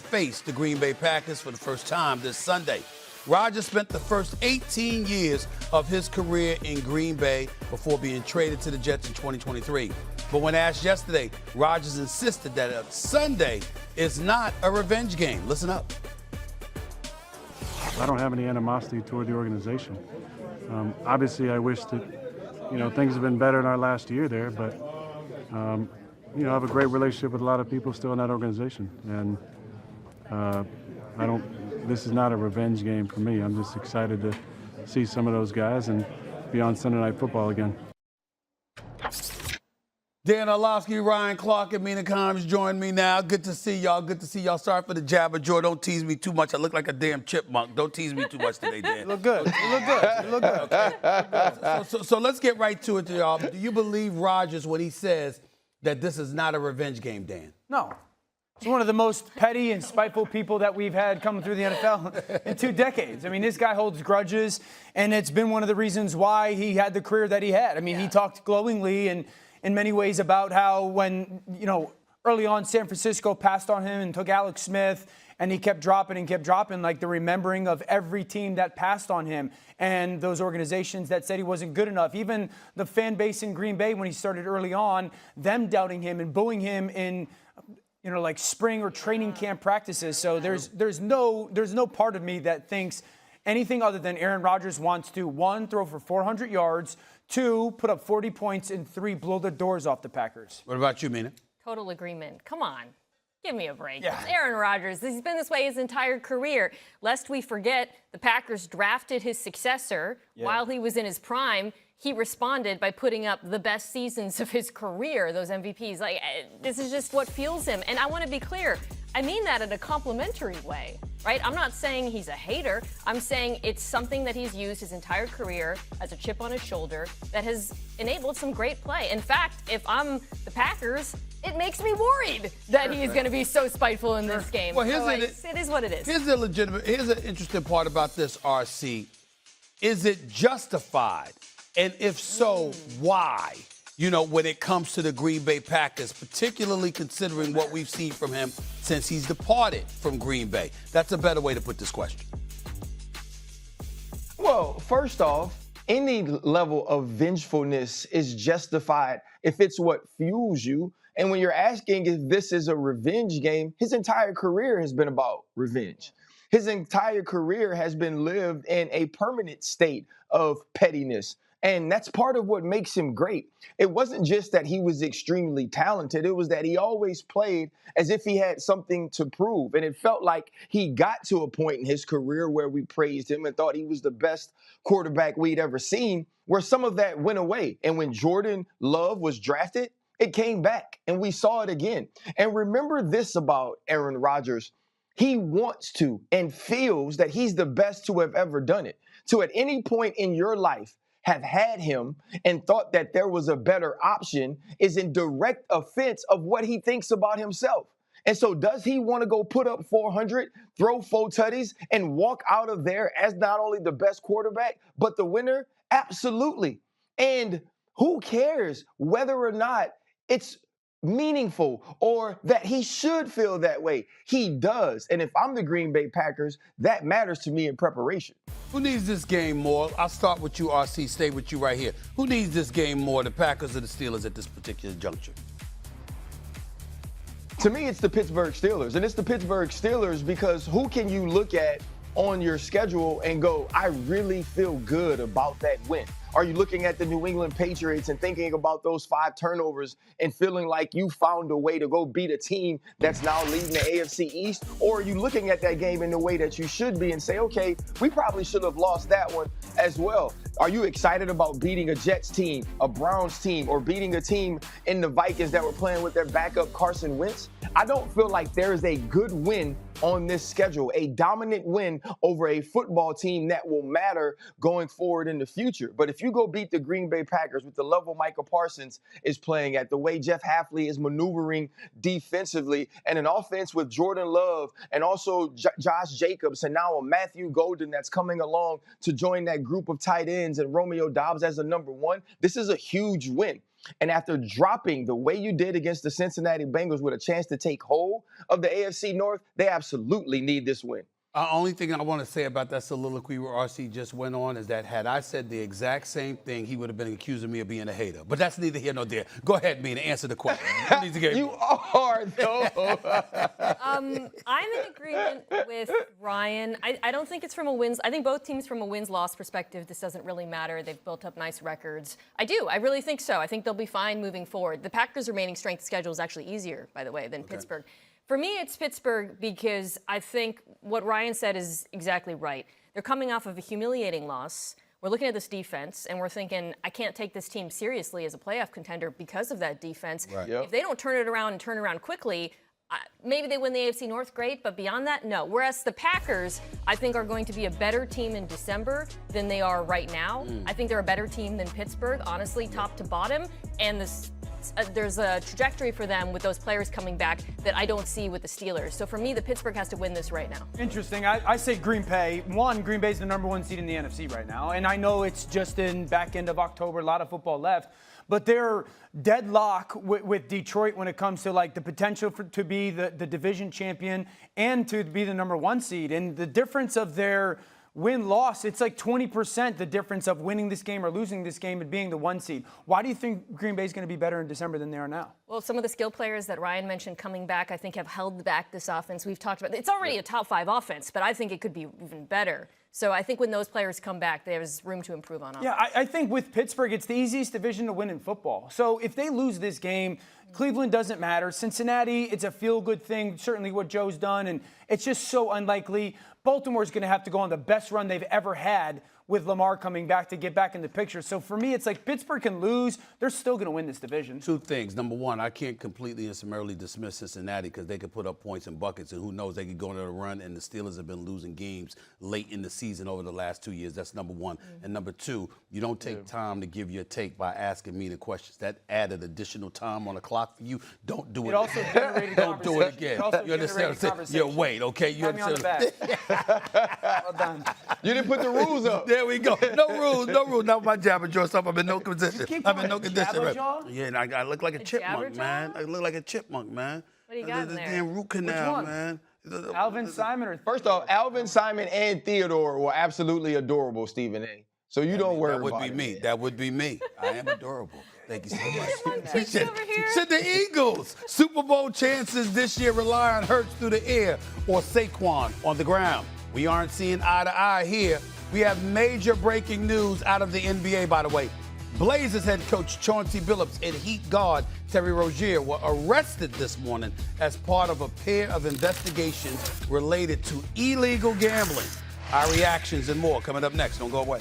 face the Green Bay Packers for the first time this Sunday. Rodgers spent the first 18 years of his career in Green Bay before being traded to the Jets in 2023. But when asked yesterday, Rodgers insisted that Sunday is not a revenge game. Listen up. I don't have any animosity toward the organization. Obviously, I wish that, things have been better in our last year there, but, I have a great relationship with a lot of people still in that organization. And this is not a revenge game for me. I'm just excited to see some of those guys and be on Sunday Night Football again. Dan Orlovsky, Ryan Clark, and Mina Kimes join me now. Good to see y'all. Good to see y'all. Sorry for the jabber jaw. Don't tease me too much. I look like a damn chipmunk. Don't tease me too much today, Dan. You look good. You look good. You look good. Okay. So let's get right to it, y'all. Do you believe Rodgers when he says that this is not a revenge game, Dan? No. He's one of the most petty and spiteful people that we've had coming through the NFL in 2 decades. I mean, this guy holds grudges, and it's been one of the reasons why he had the career that he had. I mean, he talked glowingly and in many ways about how when, early on San Francisco passed on him and took Alex Smith, and he kept dropping, like the remembering of every team that passed on him and those organizations that said he wasn't good enough. Even the fan base in Green Bay when he started early on, them doubting him and booing him in like spring or training camp practices. So there's no part of me that thinks anything other than Aaron Rodgers wants to, 1, throw for 400 yards, 2, put up 40 points, and 3, blow the doors off the Packers. What about you, Mina? Total agreement. Come on. Give me a break. Yeah. It's Aaron Rodgers. He's been this way his entire career. Lest we forget, the Packers drafted his successor while he was in his prime. He responded by putting up the best seasons of his career, those MVPs. This is just what fuels him. And I want to be clear. I mean that in a complimentary way, right? I'm not saying he's a hater. I'm saying it's something that he's used his entire career as a chip on his shoulder that has enabled some great play. In fact, if I'm the Packers, it makes me worried that he's going to be so spiteful in this game. Well, it is what it is. Here's an interesting part about this, RC. Is it justified? And if so, why? When it comes to the Green Bay Packers, particularly considering what we've seen from him since he's departed from Green Bay. That's a better way to put this question. Well, first off, any level of vengefulness is justified if it's what fuels you. And when you're asking if this is a revenge game, his entire career has been about revenge. His entire career has been lived in a permanent state of pettiness. And that's part of what makes him great. It wasn't just that he was extremely talented. It was that he always played as if he had something to prove. And it felt like he got to a point in his career where we praised him and thought he was the best quarterback we'd ever seen, where some of that went away. And when Jordan Love was drafted, it came back and we saw it again. And remember this about Aaron Rodgers. He wants to and feels that he's the best to have ever done it. So at any point in your life, have had him and thought that there was a better option is in direct offense of what he thinks about himself. And so does he want to go put up 400, throw 4 tutties, and walk out of there as not only the best quarterback, but the winner? Absolutely. And who cares whether or not it's meaningful or that he should feel that way? He does. And if I'm the Green Bay Packers, that matters to me in preparation. Who needs this game more? I'll start with you, RC. Stay with you right here. Who needs this game more, the Packers or the Steelers at this particular juncture? To me, it's the Pittsburgh Steelers. And it's the Pittsburgh Steelers because who can you look at on your schedule and go, I really feel good about that win? Are you looking at the New England Patriots and thinking about those 5 turnovers and feeling like you found a way to go beat a team that's now leading the AFC East? Or are you looking at that game in the way that you should be and say, okay, we probably should have lost that one as well? Are you excited about beating a Jets team, a Browns team, or beating a team in the Vikings that were playing with their backup Carson Wentz? I don't feel like there is a good win on this schedule, a dominant win over a football team that will matter going forward in the future. But if you go beat the Green Bay Packers with the level Micah Parsons is playing at, the way Jeff Hafley is maneuvering defensively, and an offense with Jordan Love and also Josh Jacobs and now a Matthew Golden that's coming along to join that group of tight ends and Romeo Doubs as a number 1, this is a huge win. And after dropping the way you did against the Cincinnati Bengals with a chance to take hold of the AFC North, they absolutely need this win. Only thing I want to say about that soliloquy where RC just went on is that had I said the exact same thing, he would have been accusing me of being a hater. But that's neither here nor there. Go ahead, Mina, answer the question. You are, though. I'm in agreement with Ryan. I don't think it's from a wins. I think both teams from a wins-loss perspective, this doesn't really matter. They've built up nice records. I do. I really think so. I think they'll be fine moving forward. The Packers' remaining strength schedule is actually easier, by the way, than Pittsburgh. For me, it's Pittsburgh because I think what Ryan said is exactly right. They're coming off of a humiliating loss. We're looking at this defense, and we're thinking, I can't take this team seriously as a playoff contender because of that defense. Right. Yep. If they don't turn it around and turn around quickly, maybe they win the AFC North, great, but beyond that, no. Whereas the Packers, I think, are going to be a better team in December than they are right now. I think they're a better team than Pittsburgh, honestly, top to bottom, and there's a trajectory for them with those players coming back that I don't see with the Steelers. So for me, the Pittsburgh has to win this right now. Interesting. I say Green Bay. Green Bay's the #1 seed in the NFC right now. And I know it's just in back end of October, a lot of football left. But they're deadlock with Detroit when it comes to like the potential to be the division champion and to be the #1 seed. And the difference of their win-loss, it's like 20% the difference of winning this game or losing this game and being the 1 seed. Why do you think Green Bay's going to be better in December than they are now? Well, some of the skill players that Ryan mentioned coming back, I think, have held back this offense. We've talked about it's already a top 5 offense, but I think it could be even better. So I think when those players come back, there's room to improve on offense. Yeah, I think with Pittsburgh, it's the easiest division to win in football. So if they lose this game, Cleveland doesn't matter. Cincinnati, it's a feel-good thing, certainly what Joe's done, and it's just so unlikely. Baltimore's going to have to go on the best run they've ever had with Lamar coming back to get back in the picture. So for me, it's like Pittsburgh can lose. They're still going to win this division. Two things. Number one, I can't completely and summarily dismiss Cincinnati because they could put up points in buckets, and who knows, they could go on a run, and the Steelers have been losing games late in the season over the last 2 years. That's number one. And number two, you don't take time to give your take by asking me the questions. That added additional time on the clock for you. Don't do it. It also generated Don't do it again. It also You understand? generated conversation. Yeah, wait, okay? You Pat me on the back. Well done. You didn't put the rules up. There we go. No rules, no rules. Not my jabberjaw stuff. I'm in no condition. keep I'm in calling no it condition. jabberjaw? Yeah, and I look like a chipmunk, jabberjaw? man. I look like a chipmunk, man. What do you got in The there? damn root canal, one? man. Alvin Simon or First off, Alvin, Simon, and Theodore were absolutely adorable, Stephen A. So you don't worry That would about be it. me. That would be me. I am adorable. Thank you so much. Chicks over here. Should the Eagles' Super Bowl chances this year rely on Hurts through the air or Saquon on the ground? We aren't seeing eye to eye here. We have major breaking news out of the NBA, by the way. Blazers head coach Chauncey Billups and Heat guard Terry Rozier were arrested this morning as part of a pair of investigations related to illegal gambling. Our reactions and more coming up next. Don't go away.